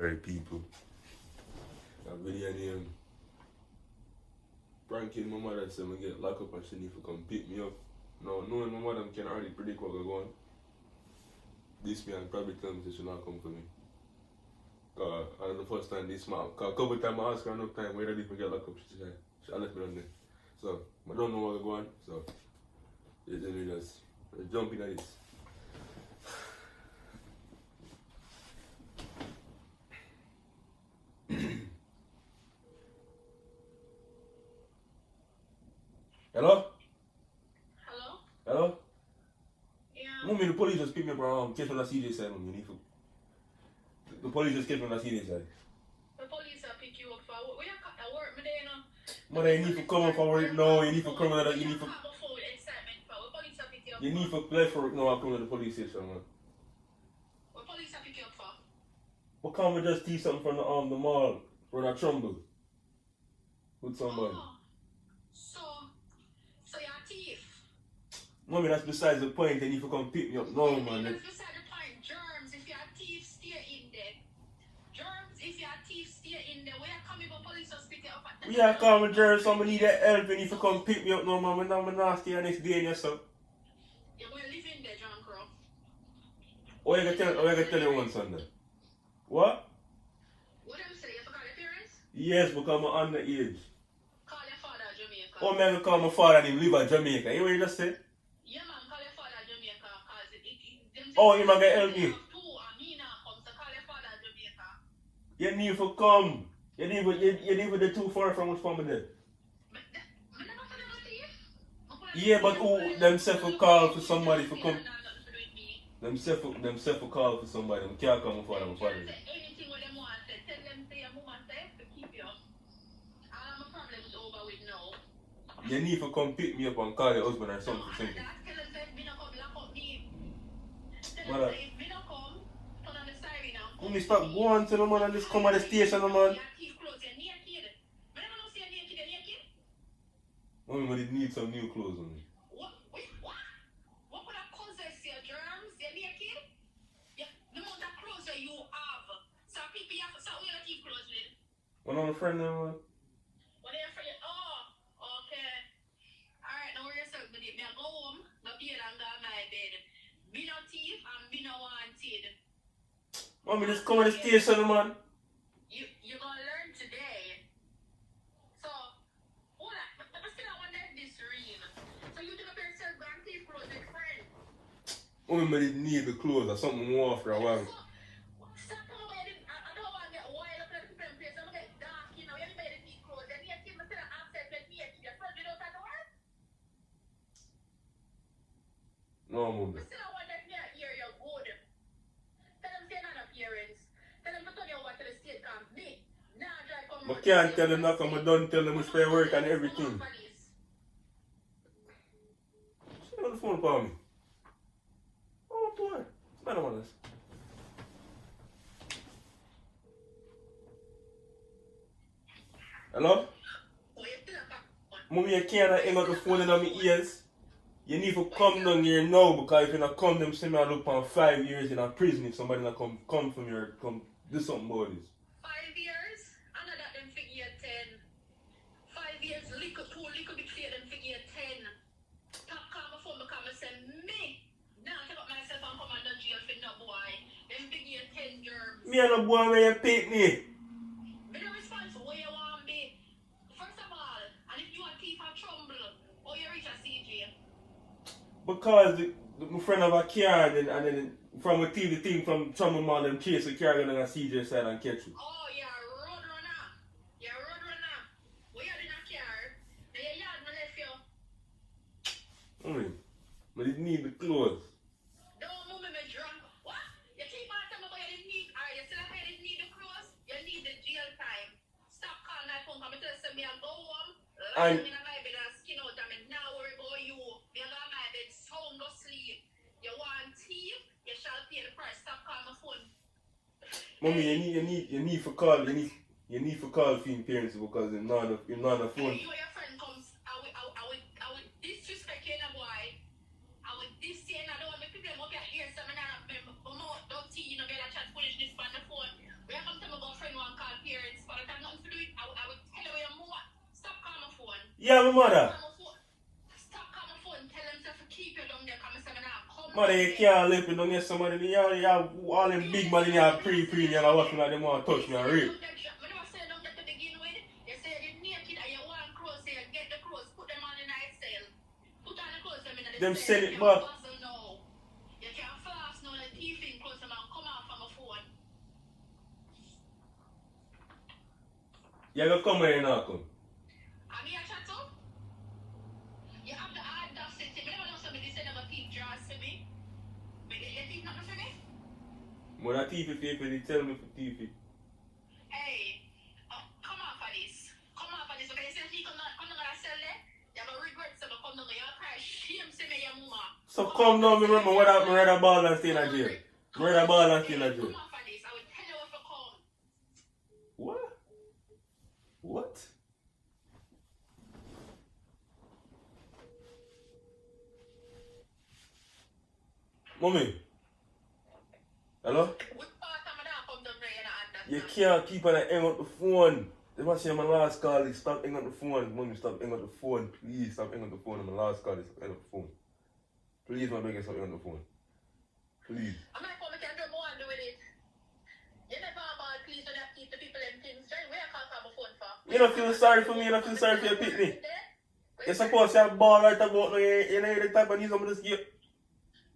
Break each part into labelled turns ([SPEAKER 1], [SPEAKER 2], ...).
[SPEAKER 1] Alright, people. A video name pranking my mother said I get locked up and she need to come pick me up. Now, knowing my mother can already predict what go on, this man probably tell me she should not come for me. And the first time this man, cause a couple of times I asked her enough time where did I get locked up, she left me on there. So, I don't know what go on, so we just jump into this. Hello?
[SPEAKER 2] Hello?
[SPEAKER 1] Hello?
[SPEAKER 2] Yeah.
[SPEAKER 1] Mommy, the police just picked me up around case when I see this side, mommy. You need to. The police just came when I see this side.
[SPEAKER 2] The police will pick you up for what? You at work me there, you know?
[SPEAKER 1] Mother, you need to come up for work now. You need to come out. You need to.
[SPEAKER 2] Police will pick you up
[SPEAKER 1] You need
[SPEAKER 2] for?
[SPEAKER 1] to play for work now. I come to the police station, man.
[SPEAKER 2] What police will pick you up for?
[SPEAKER 1] But can't we just steal something from the mall or that trumble with somebody?
[SPEAKER 2] Oh. So you're a thief?
[SPEAKER 1] Mommy, that's besides the point. They need to come pick me up now, man.
[SPEAKER 2] That's beside the point. Germs, if you're a thief, stay in there. Germs, if you're a thief, stay in there. Where you coming for police will pick you up at that?
[SPEAKER 1] Yeah, call me Jerry. Somebody need that help. You need to come pick me up now, man. I'm nasty the next day and yourself.
[SPEAKER 2] You're going to live in there, John Crow.
[SPEAKER 1] What you gonna tell you one Sunday? What?
[SPEAKER 2] What do you say? You have to call your parents?
[SPEAKER 1] Yes, because I'm underage.
[SPEAKER 2] Call your father at Jamaica.
[SPEAKER 1] Oh, man, I call my father and him live at Jamaica. You know what you just said?
[SPEAKER 2] Yeah, man, call your father at Jamaica. Cause
[SPEAKER 1] Oh, you might get help me.
[SPEAKER 2] Two, and me now come, so call your father at Jamaica.
[SPEAKER 1] You need to come. You need with the too far from which family there. Yeah, but who themself will call for somebody to come. Themself will call for somebody. They can't come for them.
[SPEAKER 2] Anything what them want, tell them say your mama say to keep you. All my problems over with now.
[SPEAKER 1] You need to come pick me up and call your husband or something.
[SPEAKER 2] Tell them say me no come lock up me. Tell
[SPEAKER 1] Mother.
[SPEAKER 2] them say if me no come, turn on the siren and come.
[SPEAKER 1] When me stop going to the man and just come at the station, man. Mommy, I did need some new clothes on me.
[SPEAKER 2] What would a causes your germs? You're naked? Yeah, the amount of clothes that you have. So people have so we don't keep clothes with.
[SPEAKER 1] When I'm a friend now, man.
[SPEAKER 2] What are you afraid? Oh, okay. Alright, now worry yourself, but me I go home, go bed and go on my bed. Be no thief and be no wanted.
[SPEAKER 1] Mommy, just come at the station, man.
[SPEAKER 2] You're gonna learn today. So hold on, but still I wonder if this real. So you took up yourself go and keep clothes with friend.
[SPEAKER 1] Mommy, I did need the clothes or something more after a while.
[SPEAKER 2] Stop coming away. I don't want to get wild up in the different place. I'm gonna get dark, you know. Everybody need clothes. And yet, you must have access with me and keep your friend out of the world.
[SPEAKER 1] No, Mommy.
[SPEAKER 2] But still I wonder if you're good. Tell them say not appearance. Tell them to turn you over to the state camp. Me. Nah, try come
[SPEAKER 1] I can't tell them nothing. I don't tell them which pay work and everything. She on the phone call me. Oh boy. It's better one of this. Hello? Mommy, you can't hang out the phone in my ears. You need to come down here now because if you not come, them say me I look for 5 years in a prison if somebody not come from here, come do something about this.
[SPEAKER 2] 5 years? I know that them figure 10. 5 years, little bit clear them figure 10. Top call my phone because I say me. Now I take up myself and come under jail for no boy. Them figure 10 germs.
[SPEAKER 1] Me and the boy where you pick me.
[SPEAKER 2] Me no response where you want me. First of all, and if you want thief or trouble, or you reach a CJ.
[SPEAKER 1] Because my friend have a car and then from a the thing from Trumbull Mall them chase the car and then I CJ side and catch you.
[SPEAKER 2] Oh, you're a road runner. You're a road runner. We are in a car. Now your yard no left you.
[SPEAKER 1] But it need the clothes.
[SPEAKER 2] Don't move me drunk. What? You keep on telling me about you didn't need, alright, you still have you need the clothes? You need the jail time. Stop calling my phone. I'm telling you, me I go home, lie in my bed and skin out and me now worry about you. Me I go on my bed, sound go sleep. You want thief, you shall pay the price. Stop calling my phone.
[SPEAKER 1] Mommy, you need for call for your parents because you're not on the phone.
[SPEAKER 2] Hey, you and your friend comes, I would disrespect you in a boy. I would dis you and I don't want me to pick them up your ears so I'm not don't tea, you know, get a chat foolishness on the phone. We have come to my
[SPEAKER 1] Yeah, my mother.
[SPEAKER 2] Stop calling my phone. Tell them to keep you down there. Come and say me now. Come
[SPEAKER 1] Mother,
[SPEAKER 2] down
[SPEAKER 1] you
[SPEAKER 2] there.
[SPEAKER 1] can't live with no get somebody. You have all them big man in your pre and you're watching like them want to touch me and rape.
[SPEAKER 2] I never said them that to begin with. You say you're naked and you want clothes, so you get the clothes, put them on in a cell. Put on the clothes them in the
[SPEAKER 1] Them
[SPEAKER 2] cell.
[SPEAKER 1] send it
[SPEAKER 2] You
[SPEAKER 1] back.
[SPEAKER 2] can't bustle now. You can't fast now. The thief in clothes them and come off from my phone.
[SPEAKER 1] You gonna come here now, come.
[SPEAKER 2] I mean, I chat to. You have the audacity. I never know somebody say never keep draws for me. But you think nothing for me?
[SPEAKER 1] When I thief it, they tell me for thief it.
[SPEAKER 2] Hey, come off of this. Come off of this. Okay, you say he come down and sell it. You're going to regret some come down. You're cry shame say me your mama.
[SPEAKER 1] So come down, me remember what I read about and stay in a jail. Read about and stay in a jail.
[SPEAKER 2] Come off of this. I will tell you if you come.
[SPEAKER 1] What? What? Mommy? Hello?
[SPEAKER 2] Which part of me that come down there, you don't
[SPEAKER 1] You
[SPEAKER 2] understand?
[SPEAKER 1] can't keep on hang up the phone. They must say my last call is stop hang up the phone. Mommy, stop hang up the phone. Please stop hang up the phone. My last call is stop hang up the phone. Please, my beg you, stop hang up the phone. Please.
[SPEAKER 2] I'm not going to do more and do with it. You never about please when you keep the people and things. Where you call for my phone for?
[SPEAKER 1] You don't feel sorry for me. You don't feel sorry for your pitney. You're supposed to have ball right about now. You know the type of news I'm going to give.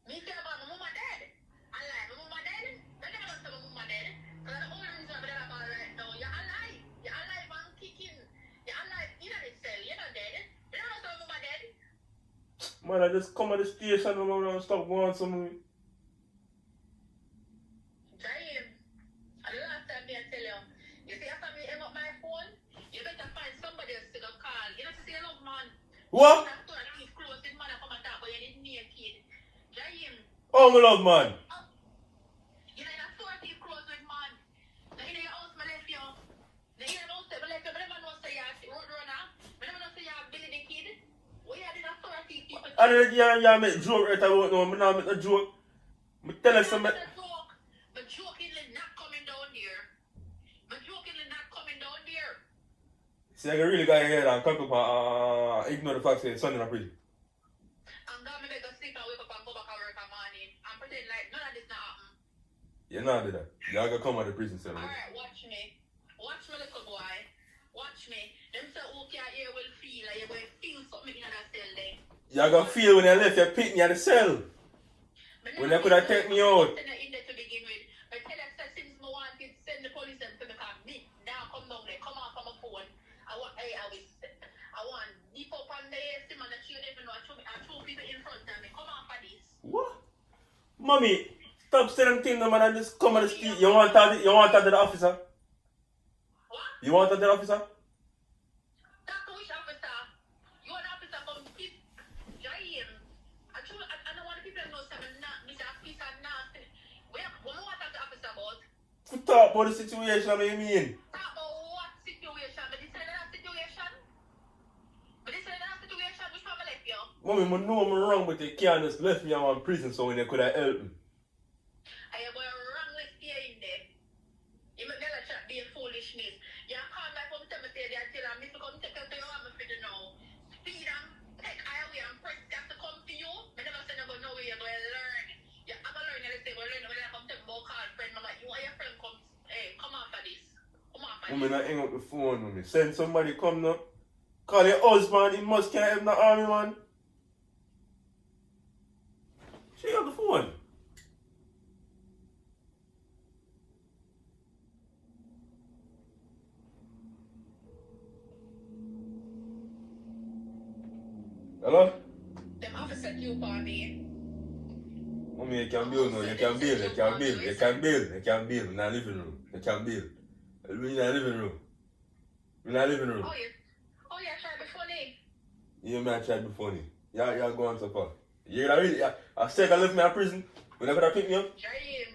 [SPEAKER 2] Me tell about my mama dead. I lie, my mama dead. I never know my mama dead. Because the only reason I'm dead about right now, you're alive. You're alive and kicking. You're alive in the cell. You're not dead. You never know my mama dead.
[SPEAKER 1] Man, I just come at the station and stop going somewhere.
[SPEAKER 2] James, and the last time I tell you, you see after me hang up my phone, you better find somebody else to go call. You know to say love man.
[SPEAKER 1] What?
[SPEAKER 2] That store is closed, this man come and talk, but you didn't need a kid. James.
[SPEAKER 1] Oh, my love, man.
[SPEAKER 2] You know, that store is closed with man. Now, in your house, I left you. Now, in your house, I left you. I never know say you're road runner. I never know say you're Billy the Kid. What you did that store is people.
[SPEAKER 1] I didn't make joke right about now. I'm not making a joke. I tell you something.
[SPEAKER 2] But jokingly not coming down there. But jokingly not coming down there.
[SPEAKER 1] See, I really got your head and come up and ignore the fact that son in a prison.
[SPEAKER 2] I'm gonna make a sleep and wake up and go back and work in the morning and pretend like none of this not happen.
[SPEAKER 1] You're not do that. You're gonna come out of the prison cell.
[SPEAKER 2] Alright, watch me. Watch me, little boy. Watch me. Them say who can hear will feel like you're going to feel something in that cell then.
[SPEAKER 1] You're gonna feel when you left your pitney at the cell. When they could have taken me out.
[SPEAKER 2] In there to begin with. But tell us that since I wanted to send the police them to me because me now come down there, come off from my phone. I want deep up on the AC man that you don't even know. I two people in front of me. Come off of this.
[SPEAKER 1] What? Mommy, stop saying things, man, and just come at the street. You want that to the officer?
[SPEAKER 2] What?
[SPEAKER 1] You want that to the officer?
[SPEAKER 2] Talk to which officer? You want officer come keep Jaim. I don't want the people to know something not Mr. Officer nasty. What want to talk to officer about?
[SPEAKER 1] To talk about the situation, what you mean?
[SPEAKER 2] Talk about what situation? But this is that situation? But this is that situation which probably left you.
[SPEAKER 1] Mommy, I know I'm wrong, but they can't just left me out in prison so when they could have helped me.
[SPEAKER 2] I am going wrong with you in there. You make that chat being foolishness. You call my phone to me say that till I'm to come take you to your mama for the now. Speed and take highway and press gas to come to you. I never said I'm going to know where you're going to learn. You're going to learn, let's say, we're learning when I come to more call friend. I'm like, you and your friend come, hey, come off of this. Come off of
[SPEAKER 1] Mommy,
[SPEAKER 2] this.
[SPEAKER 1] not hang up the phone, mommy. Send somebody come now. Call your husband, he must can't help the army, man. She got the phone. Hello?
[SPEAKER 2] Them officer you for me.
[SPEAKER 1] Mommy, you can build now. You can build. In the living room. You can build. In the living room. In the living room.
[SPEAKER 2] Oh, yeah, try before me.
[SPEAKER 1] You man tried before me. You're going so far. You really, I said I left me in prison. When they could have picked me up.
[SPEAKER 2] Jaim,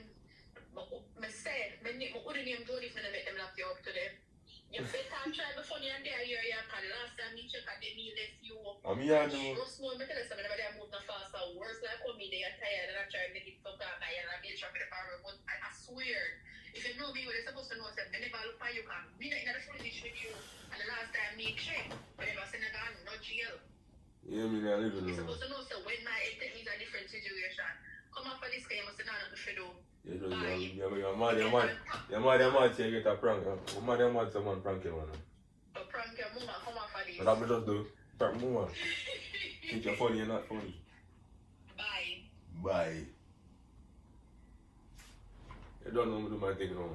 [SPEAKER 2] I said, I wouldn't even do this when I make them lock you up today. You better try before you and there here, because last time you check at the meal, you
[SPEAKER 1] I'm here now.
[SPEAKER 2] just know, I tell you something, nobody moved no faster. Worse like for me, they are tired and I try to make it so bad. And I get trouble with the power, but I swear, if you know me, what you're supposed to know, I never look for you, because me not in the foolish with you. And the last time me check, but if I said,
[SPEAKER 1] Yeah, me not living
[SPEAKER 2] You're
[SPEAKER 1] no more.
[SPEAKER 2] supposed to know, so when my head take me to a different situation, come up for this guy, you must not nothing to do.
[SPEAKER 1] Yeah, just,
[SPEAKER 2] Bye.
[SPEAKER 1] you're mad, say you get a prank. You're mad, someone prank you, man.
[SPEAKER 2] A prank your mama, come up for this.
[SPEAKER 1] But that me just do. Prank mama. Think you're funny, you're not funny.
[SPEAKER 2] Bye.
[SPEAKER 1] Bye. You don't know me do my thing, no.